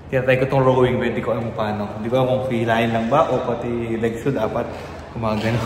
Tinatry ko itong rowing, pero hindi ko alam kung paano. Hindi ko alam kung freeline lang ba o pati legs ko dapat gumagano.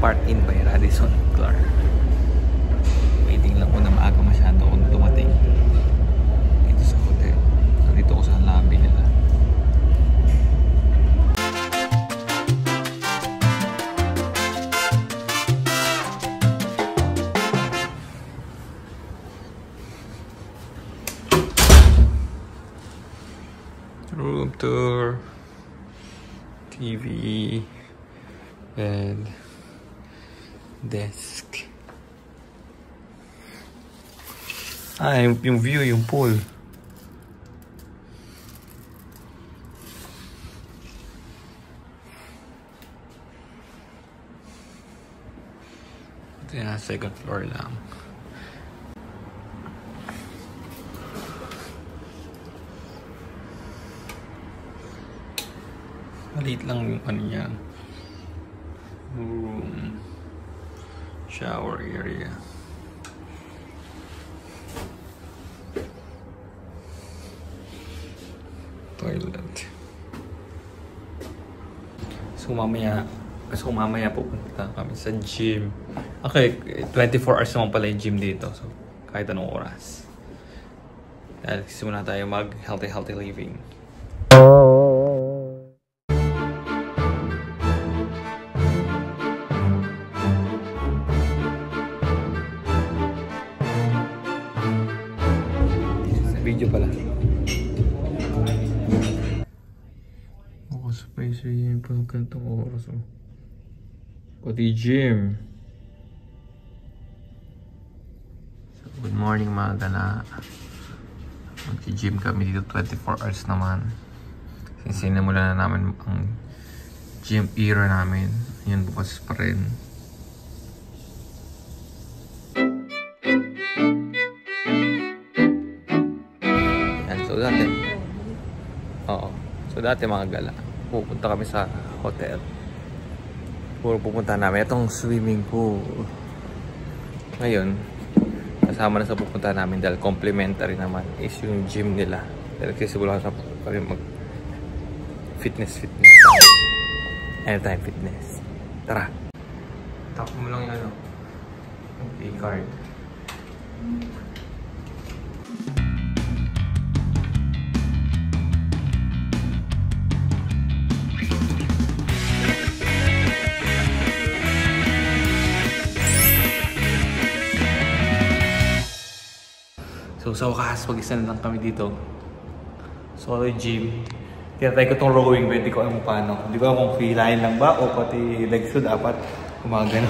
Park in by Radisson Clark. Waiting lang ko na maaga masyado kung dumating dito sa hotel. Nandito ko sa lobby nila. Room tour, TV, bed, desk. Yung view, yung pool. Ito yung second floor lang. Maliit lang yung ano niya. Room. Shower area. Toilet. So mamaya pupunta kami sa gym. Okay, 24 hours naman pala yung gym dito. So kahit anong oras. Dahil simula tayo mag healthy living. Video pala. Ako sa place yun pang kantong oras. Pati gym. So, good morning mga gala. Mag-gym kami dito 24 hours naman. Sinimulan na namin ang gym era namin. Yun, bukas pa rin. So dati mga gala, pupunta kami sa hotel. Puro pupunta namin itong swimming pool. Ngayon, kasama na sa pupunta namin dahil complimentary naman is yung gym nila. Dahil accessible sa kami mag fitness. Anytime fitness. Tara. Tap mo lang yung ano, yung e-card. So sa wakas, mag-isa na lang kami dito. Solo gym. Tinatry ko itong rowing, pero hindi ko alam kung paano. Hindi ko alam kung freeline lang ba o pati legs ko dapat gumagano.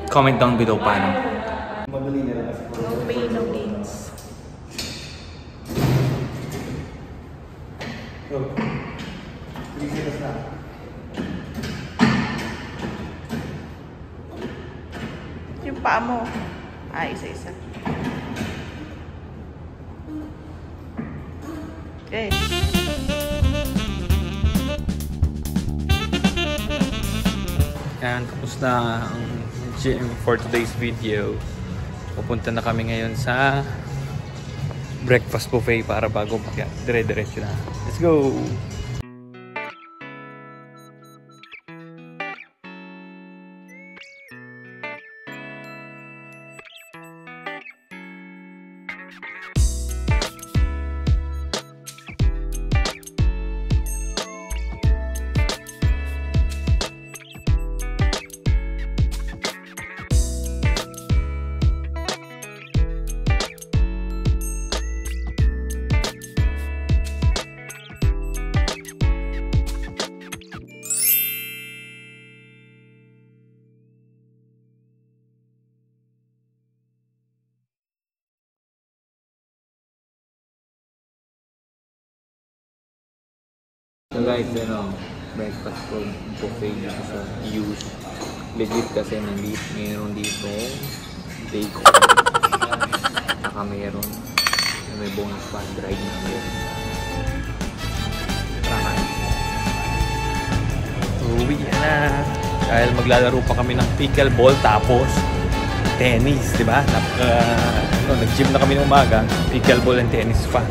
Comment down below paano. Madali na lang kasi. No pain, no gains. So, 3 seconds na. Yung paa mo. Isa-isa. Okay. Yan, tapos na ang gym for today's video. Pupunta na kami ngayon sa breakfast buffet para bago dire-diretso na. Let's go! So guys, breakfast ko buffet dito sa Use. Legit kasi meron dito bacon. Saka meron may bonus pa, dried nugget. Uwi na. Dahil maglalaro pa kami ng pickleball tapos tennis, di ba? Nag-gym na kami ng umaga, pickleball and tennis pa.